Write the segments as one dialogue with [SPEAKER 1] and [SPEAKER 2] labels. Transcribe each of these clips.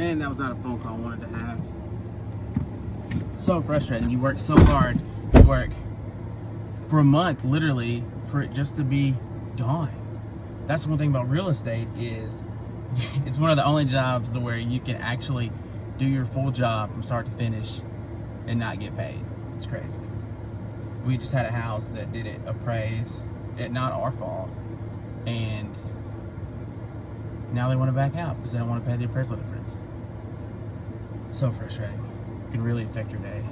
[SPEAKER 1] Man, that was not a phone call I wanted to have. So frustrating. You work so hard. You work for a month, literally, for it just to be gone. That's one thing about real estate is it's one of the only jobs where you can actually do your full job from start to finish and not get paid. It's crazy. We just had a house that didn't appraise, not our fault, and now they want to back out because they don't want to pay the appraisal difference. So frustrating. It can really affect your day.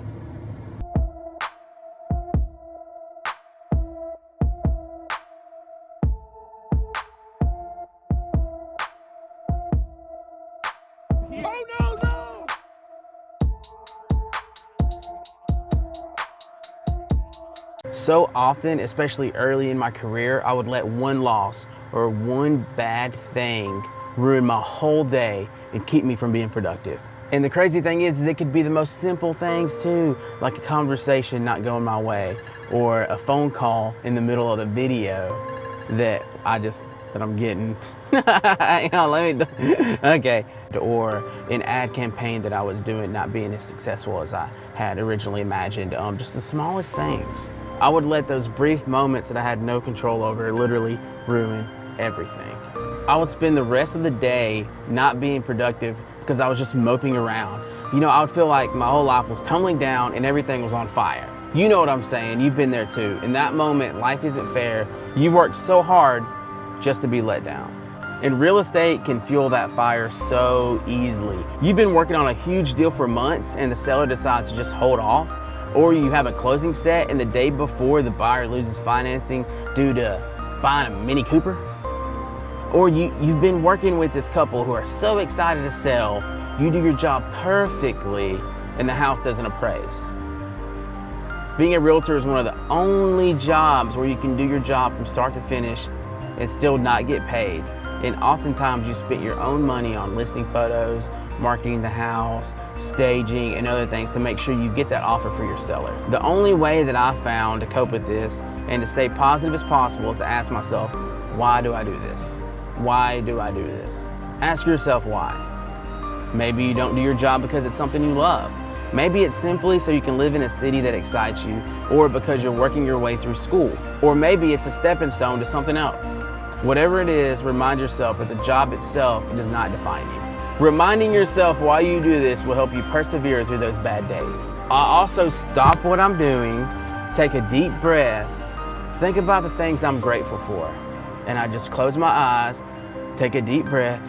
[SPEAKER 2] Oh, no, no!
[SPEAKER 1] So often, especially early in my career, I would let one loss or one bad thing ruin my whole day and keep me from being productive. And the crazy thing is it could be the most simple things too, like a conversation not going my way, or a phone call in the middle of the video that I'm getting. Okay. Or an ad campaign that I was doing not being as successful as I had originally imagined. Just the smallest things. I would let those brief moments that I had no control over literally ruin everything. I would spend the rest of the day not being productive because I was just moping around. You know, I would feel like my whole life was tumbling down and everything was on fire. You know what I'm saying, you've been there too. In that moment, life isn't fair. You worked so hard just to be let down. And real estate can fuel that fire so easily. You've been working on a huge deal for months and the seller decides to just hold off, or you have a closing set and the day before the buyer loses financing due to buying a Mini Cooper. Or you've been working with this couple who are so excited to sell, you do your job perfectly and the house doesn't appraise. Being a realtor is one of the only jobs where you can do your job from start to finish and still not get paid. And oftentimes you spent your own money on listing photos, marketing the house, staging, and other things to make sure you get that offer for your seller. The only way that I found to cope with this and to stay positive as possible is to ask myself, why do I do this? Why do I do this? Ask yourself why. Maybe you don't do your job because it's something you love. Maybe it's simply so you can live in a city that excites you, or because you're working your way through school. Or maybe it's a stepping stone to something else. Whatever it is, remind yourself that the job itself does not define you. Reminding yourself why you do this will help you persevere through those bad days. I also stop what I'm doing, take a deep breath, think about the things I'm grateful for, and I just close my eyes, take a deep breath,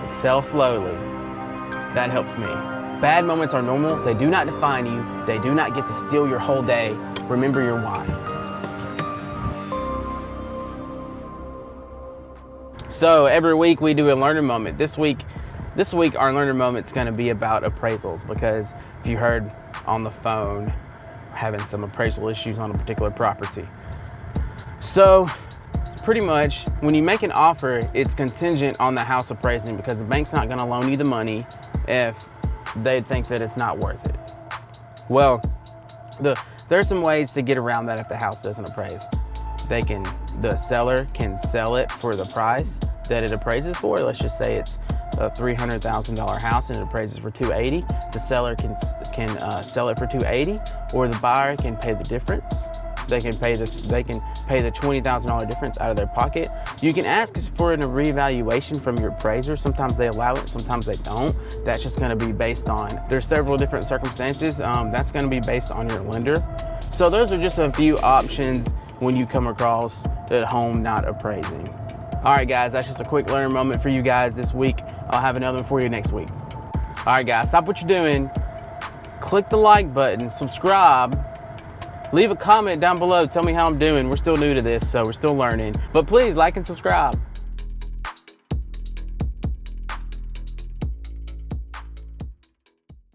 [SPEAKER 1] excel slowly. That helps me. Bad moments are normal. They do not define you. They do not get to steal your whole day. Remember your why. So every week we do a learner moment. This week our learner moment is going to be about appraisals, because if you heard on the phone, having some appraisal issues on a particular property. So pretty much, when you make an offer, it's contingent on the house appraising, because the bank's not going to loan you the money if they think that it's not worth it. Well, there's some ways to get around that if the house doesn't appraise. The seller can sell it for the price that it appraises for. Let's just say it's a $300,000 house and it appraises for $280,000. The seller can sell it for $280,000, or the buyer can pay the difference. They can pay the $20,000 difference out of their pocket. You can ask for a reevaluation from your appraiser. Sometimes they allow it, sometimes they don't. That's just going to be based on, there's several different circumstances. That's going to be based on your lender. So those are just a few options when you come across the home not appraising. All right, guys, that's just a quick learning moment for you guys this week. I'll have another one for you next week. All right, guys, stop what you're doing. Click the like button, subscribe. Leave a comment down below. Tell me how I'm doing. We're still new to this, so we're still learning. But please like and subscribe.